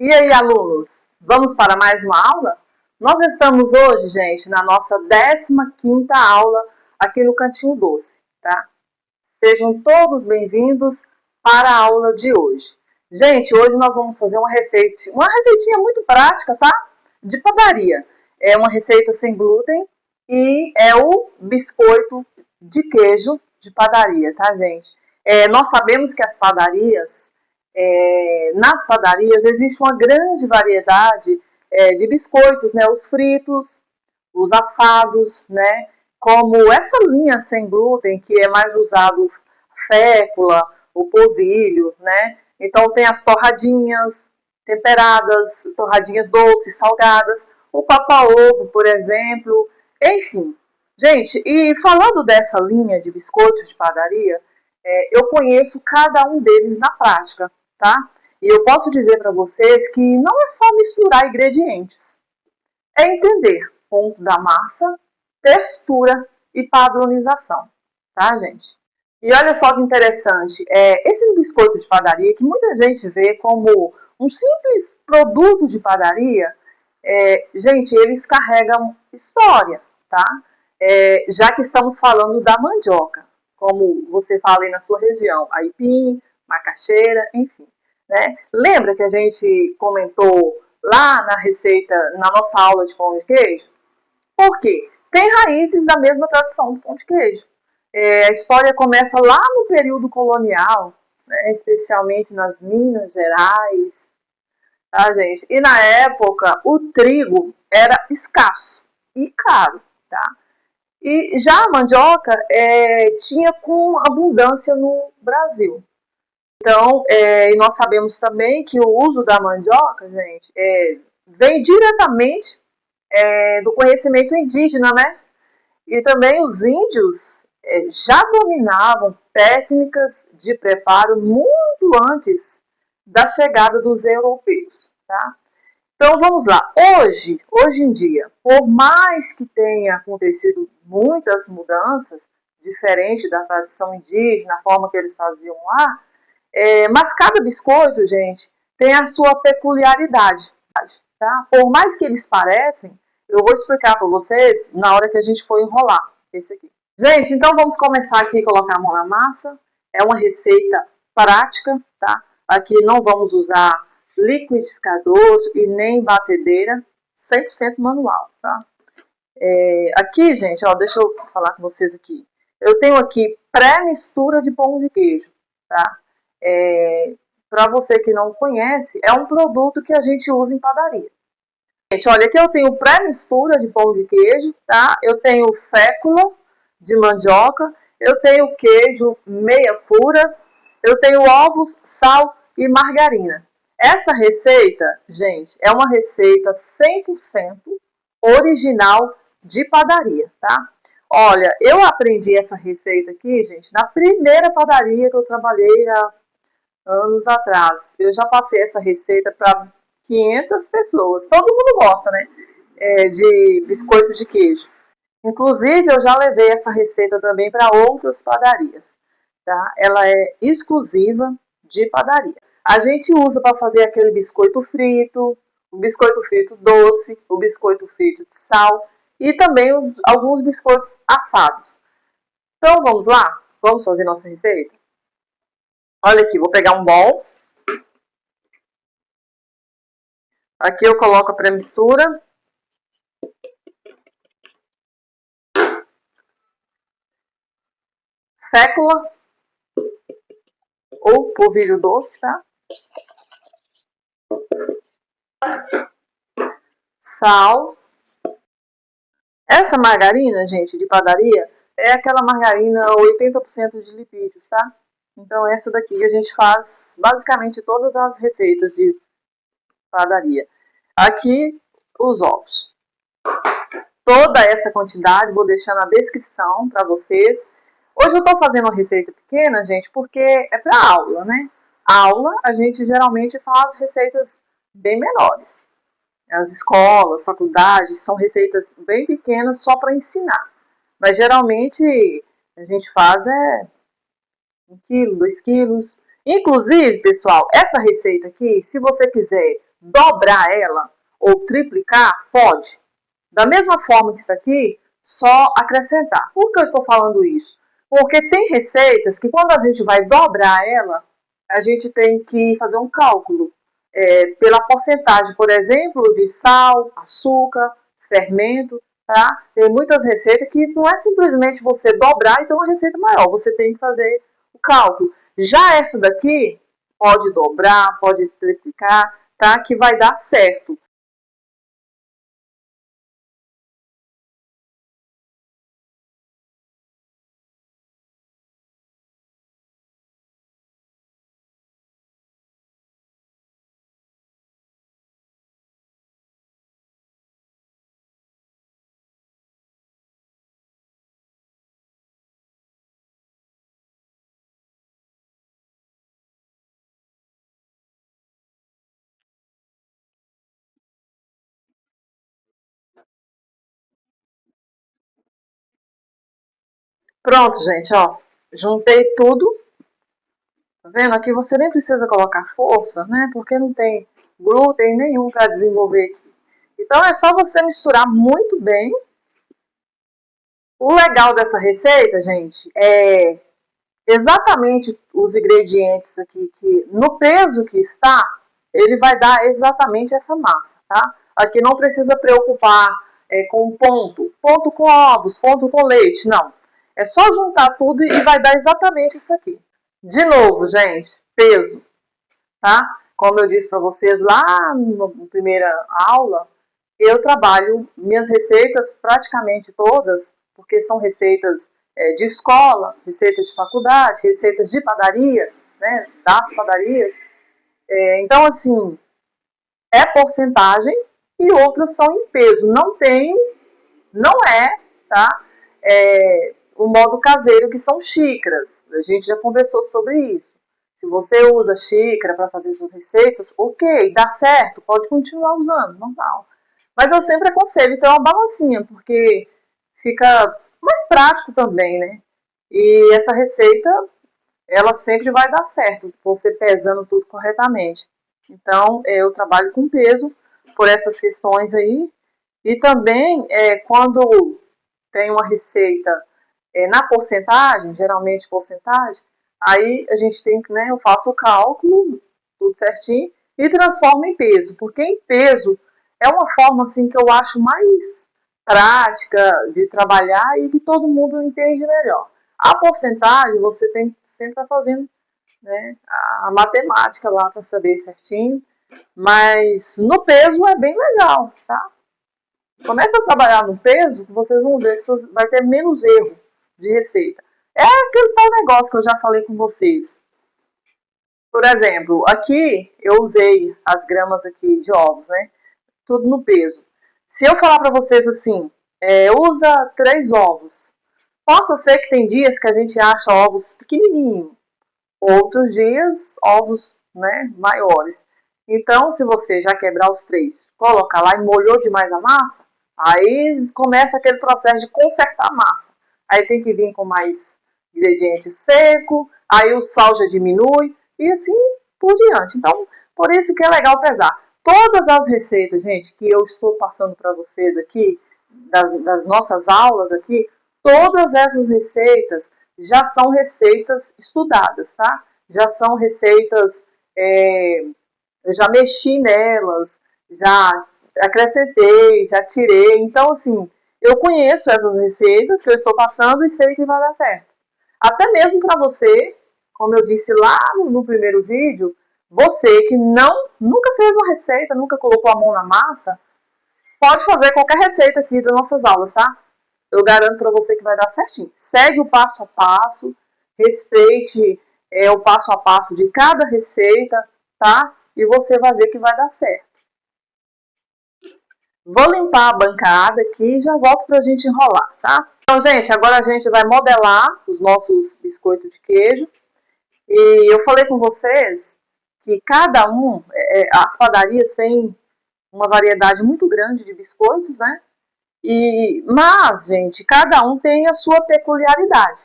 E aí, alunos, vamos para mais uma aula? Nós estamos hoje, gente, na nossa 15ª aula aqui no Cantinho Doce, tá? Sejam todos bem-vindos para a aula de hoje. Gente, hoje nós vamos fazer uma receitinha muito prática, tá? De padaria. É uma receita sem glúten e é o biscoito de queijo de padaria, tá, gente? Nós sabemos que nas padarias existe uma grande variedade de biscoitos, né? Os fritos, os assados, né? Como essa linha sem glúten, que é mais usado fécula, o polvilho, né? Então tem as torradinhas temperadas, torradinhas doces, salgadas, o papa-ovo, por exemplo, enfim. Gente, e falando dessa linha de biscoitos de padaria, eu conheço cada um deles na prática, tá? E eu posso dizer para vocês que não é só misturar ingredientes, é entender ponto da massa, textura e padronização, tá, gente? E olha só que interessante, esses biscoitos de padaria, que muita gente vê como um simples produto de padaria, gente, eles carregam história, tá? Já que estamos falando da mandioca, como você fala aí na sua região, aipim, macaxeira, enfim. Né? Lembra que a gente comentou lá na receita, na nossa aula de pão de queijo? Por quê? Tem raízes da mesma tradição do pão de queijo. A história começa lá no período colonial, né? Especialmente nas Minas Gerais, tá, gente? E na época o trigo era escasso e caro, tá? E já a mandioca tinha com abundância no Brasil. Então, e nós sabemos também que o uso da mandioca, gente, vem diretamente do conhecimento indígena, né? E também os índios já dominavam técnicas de preparo muito antes da chegada dos europeus, tá? Então vamos lá. Hoje em dia, por mais que tenha acontecido muitas mudanças, diferente da tradição indígena, a forma que eles faziam lá, mas cada biscoito, gente, tem a sua peculiaridade, tá? Por mais que eles parecem, eu vou explicar para vocês na hora que a gente for enrolar esse aqui. Gente, então vamos começar aqui a colocar a mão na massa. É uma receita prática, tá? Aqui não vamos usar liquidificador e nem batedeira, 100% manual, tá? Aqui, gente, ó, deixa eu falar com vocês aqui. Eu tenho aqui pré-mistura de pão de queijo, tá? Para você que não conhece, é um produto que a gente usa em padaria. Gente, olha, aqui eu tenho pré-mistura de pão de queijo, tá? Eu tenho fécula de mandioca, eu tenho queijo meia cura, eu tenho ovos, sal e margarina. Essa receita, gente, é uma receita 100% original de padaria, tá? Olha, eu aprendi essa receita aqui, gente, na primeira padaria que eu trabalhei há anos atrás. Eu já passei essa receita para 500 pessoas. Todo mundo gosta, né? De biscoito de queijo. Inclusive, eu já levei essa receita também para outras padarias, tá? Ela é exclusiva de padaria. A gente usa para fazer aquele biscoito frito, o biscoito frito doce, o biscoito frito de sal e também alguns biscoitos assados. Então, vamos lá? Vamos fazer nossa receita? Olha aqui, vou pegar um bowl. Aqui eu coloco a pré-mistura. Fécula ou polvilho doce, tá? Sal. Essa margarina, gente, de padaria, é aquela margarina 80% de lipídios, tá? Então essa daqui a gente faz basicamente todas as receitas de padaria. Aqui os ovos. Toda essa quantidade vou deixar na descrição para vocês. Hoje eu estou fazendo uma receita pequena, gente, porque é para aula, né? Aula, a gente geralmente faz receitas bem menores. As escolas, faculdades, são receitas bem pequenas só para ensinar. Mas geralmente a gente faz 1 quilo, 2 quilos. Inclusive, pessoal, essa receita aqui, se você quiser dobrar ela ou triplicar? Pode. Da mesma forma que isso aqui, só acrescentar. Por que eu estou falando isso? Porque tem receitas que quando a gente vai dobrar ela, a gente tem que fazer um cálculo pela porcentagem, por exemplo, de sal, açúcar, fermento, tá? Tem muitas receitas que não é simplesmente você dobrar e ter uma receita maior, você tem que fazer o cálculo. Já essa daqui, pode dobrar, pode triplicar, tá? Que vai dar certo. Pronto, gente, ó. Juntei tudo. Tá vendo? Aqui você nem precisa colocar força, né? Porque não tem glúten nenhum para desenvolver aqui. Então é só você misturar muito bem. O legal dessa receita, gente, é exatamente os ingredientes aqui que no peso que está, ele vai dar exatamente essa massa, tá? Aqui não precisa preocupar com ponto com ovos, ponto com leite, não. É só juntar tudo e vai dar exatamente isso aqui. De novo, gente, peso, tá? Como eu disse para vocês lá na primeira aula, eu trabalho minhas receitas praticamente todas, porque são receitas de escola, receitas de faculdade, receitas de padaria, né, das padarias. Então, assim, é porcentagem e outras são em peso. Não é, tá? O modo caseiro, que são xícaras. A gente já conversou sobre isso. Se você usa xícara para fazer suas receitas, ok, dá certo, pode continuar usando, normal. Mas eu sempre aconselho ter uma balancinha, porque fica mais prático também, né? E essa receita, ela sempre vai dar certo, você pesando tudo corretamente. Então, eu trabalho com peso por essas questões aí. E também, quando tem uma receita na porcentagem, geralmente porcentagem, aí a gente tem que, né, eu faço o cálculo, tudo certinho, e transformo em peso, porque em peso é uma forma assim que eu acho mais prática de trabalhar e que todo mundo entende melhor. A porcentagem você tem que sempre estar fazendo, né, a matemática lá para saber certinho, mas no peso é bem legal, tá? Começa a trabalhar no peso, que vocês vão ver que vai ter menos erro de receita. É aquele tal negócio que eu já falei com vocês. Por exemplo, aqui eu usei as gramas aqui de ovos, né? Tudo no peso. Se eu falar para vocês assim, usa 3 ovos. Possa ser que tem dias que a gente acha ovos pequenininhos, outros dias ovos, né, maiores. Então, se você já quebrar os 3, colocar lá e molhou demais a massa, aí começa aquele processo de consertar a massa. Aí tem que vir com mais ingrediente seco, aí o sal já diminui e assim por diante. Então, por isso que é legal pesar. Todas as receitas, gente, que eu estou passando para vocês aqui, das nossas aulas aqui, todas essas receitas já são receitas estudadas, tá? Já são receitas, eu já mexi nelas, já acrescentei, já tirei. Então, assim, eu conheço essas receitas que eu estou passando e sei que vai dar certo. Até mesmo para você, como eu disse lá no primeiro vídeo, você que nunca fez uma receita, nunca colocou a mão na massa, pode fazer qualquer receita aqui das nossas aulas, tá? Eu garanto para você que vai dar certinho. Segue o passo a passo, respeite o passo a passo de cada receita, tá? E você vai ver que vai dar certo. Vou limpar a bancada aqui e já volto para a gente enrolar, tá? Então, gente, agora a gente vai modelar os nossos biscoitos de queijo. E eu falei com vocês que cada as padarias têm uma variedade muito grande de biscoitos, né? Mas, gente, cada um tem a sua peculiaridade.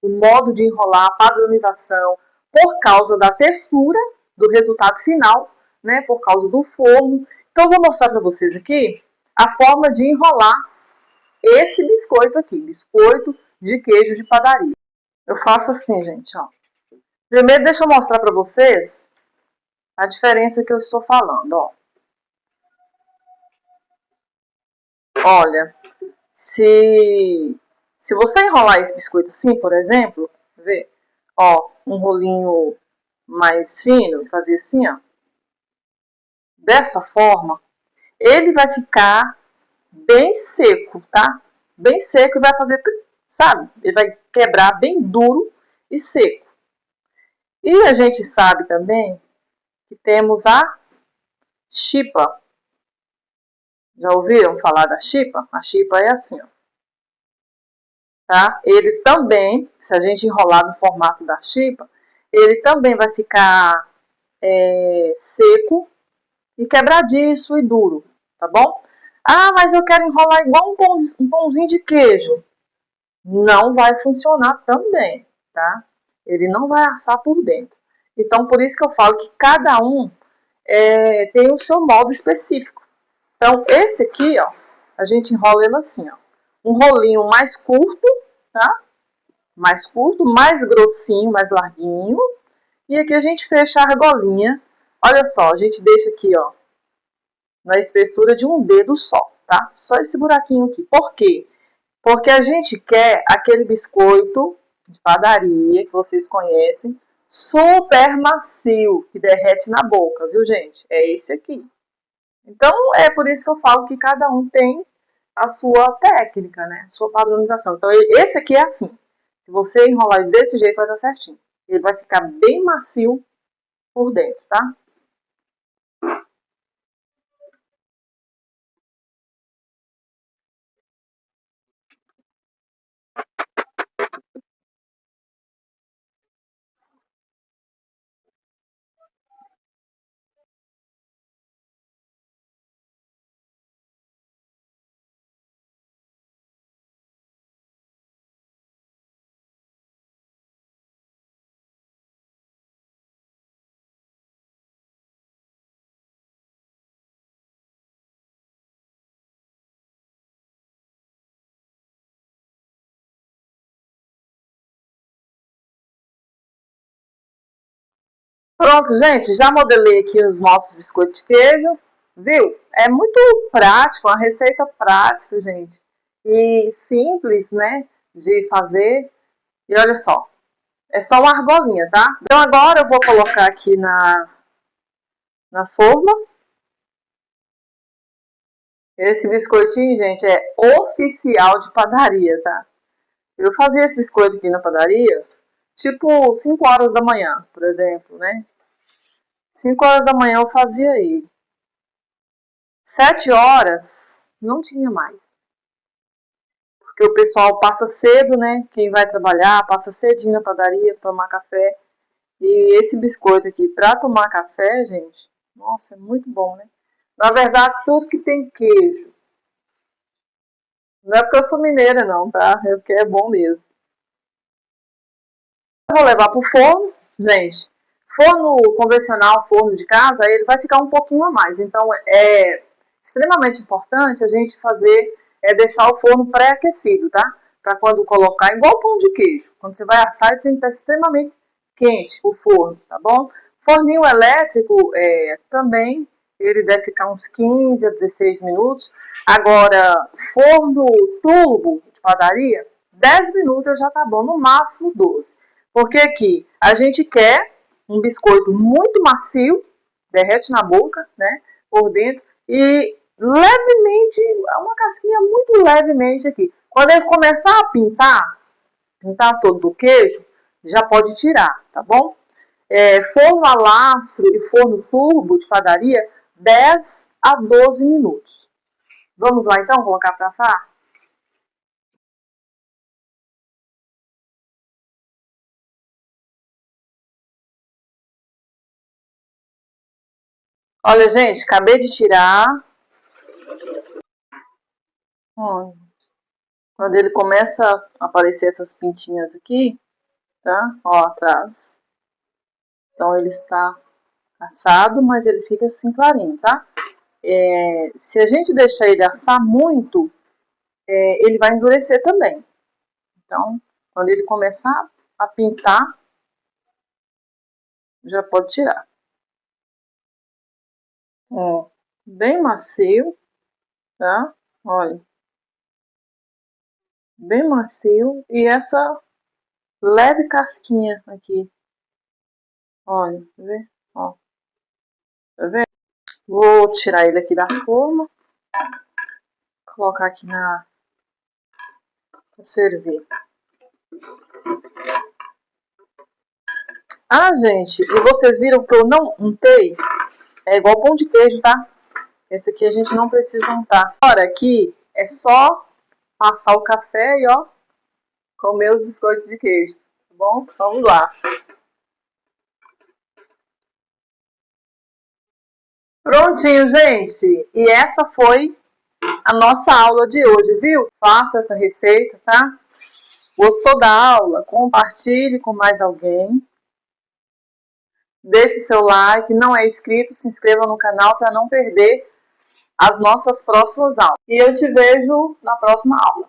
O modo de enrolar, a padronização, por causa da textura do resultado final, né, por causa do forno. Então, eu vou mostrar para vocês aqui a forma de enrolar esse biscoito aqui, biscoito de queijo de padaria. Eu faço assim, gente, ó. Primeiro, deixa eu mostrar para vocês a diferença que eu estou falando, ó. Olha, se você enrolar esse biscoito assim, por exemplo, vê, ó, um rolinho mais fino, fazer assim, ó. Dessa forma, ele vai ficar bem seco, tá? Bem seco e vai fazer, sabe? Ele vai quebrar bem duro e seco. E a gente sabe também que temos a chipa. Já ouviram falar da chipa? A chipa é assim, ó. Tá? Ele também, se a gente enrolar no formato da chipa, ele também vai ficar seco e quebradiço e duro, tá bom? Ah, mas eu quero enrolar igual um pãozinho de queijo. Não vai funcionar também, tá? Ele não vai assar por dentro. Então, por isso que eu falo que cada um tem o seu modo específico. Então, esse aqui, ó, a gente enrola ele assim, ó. Um rolinho mais curto, tá? Mais curto, mais grossinho, mais larguinho. E aqui a gente fecha a argolinha. Olha só, a gente deixa aqui, ó, na espessura de um dedo só, tá? Só esse buraquinho aqui. Por quê? Porque a gente quer aquele biscoito de padaria que vocês conhecem, super macio, que derrete na boca, viu, gente? É esse aqui. Então, é por isso que eu falo que cada um tem a sua técnica, né? A sua padronização. Então, esse aqui é assim. Se você enrolar desse jeito, vai dar certinho. Ele vai ficar bem macio por dentro, tá? Pronto, gente, já modelei aqui os nossos biscoitos de queijo, viu? É muito prático, uma receita prática, gente, e simples, né, de fazer. E olha só, é só uma argolinha, tá? Então agora eu vou colocar aqui na forma. Esse biscoitinho, gente, é oficial de padaria, tá? Eu fazia esse biscoito aqui na padaria, tipo 5 horas da manhã, por exemplo, né? 5 horas da manhã eu fazia ele. 7 horas, não tinha mais. Porque o pessoal passa cedo, né? Quem vai trabalhar, passa cedinho na padaria, tomar café. E esse biscoito aqui, pra tomar café, gente, nossa, é muito bom, né? Na verdade, tudo que tem queijo. Não é porque eu sou mineira, não, tá? É porque é bom mesmo. Eu vou levar pro forno, gente. Forno convencional, forno de casa, ele vai ficar um pouquinho a mais. Então, é extremamente importante a gente fazer, deixar o forno pré-aquecido, tá? Para quando colocar, igual pão de queijo. Quando você vai assar, ele tem que estar extremamente quente o forno, tá bom? Forninho elétrico também, ele deve ficar uns 15 a 16 minutos. Agora, forno turbo de padaria, 10 minutos já tá bom, no máximo 12. Porque aqui a gente quer um biscoito muito macio, derrete na boca, né? Por dentro, e levemente, uma casquinha muito levemente aqui. Quando ele começar a pintar todo o queijo, já pode tirar, tá bom? Forno a lastro e forno turbo de padaria, 10 a 12 minutos. Vamos lá então colocar para assar? Olha, gente, acabei de tirar. Quando ele começa a aparecer essas pintinhas aqui, tá? Ó, atrás. Então ele está assado, mas ele fica assim clarinho, tá? Se a gente deixar ele assar muito, ele vai endurecer também. Então, quando ele começar a pintar, já pode tirar. Ó, bem macio, tá? Olha. Bem macio. E essa leve casquinha aqui. Olha, tá vendo? Ó, tá vendo? Vou tirar ele aqui da forma. Colocar aqui pra servir. Ah, gente, e vocês viram que eu não untei? É igual pão de queijo, tá? Esse aqui a gente não precisa untar. Agora aqui é só passar o café e ó, comer os biscoitos de queijo, tá bom? Vamos lá. Prontinho, gente. E essa foi a nossa aula de hoje, viu? Faça essa receita, tá? Gostou da aula? Compartilhe com mais alguém. Deixe seu like. Não é inscrito, se inscreva no canal para não perder as nossas próximas aulas. E eu te vejo na próxima aula.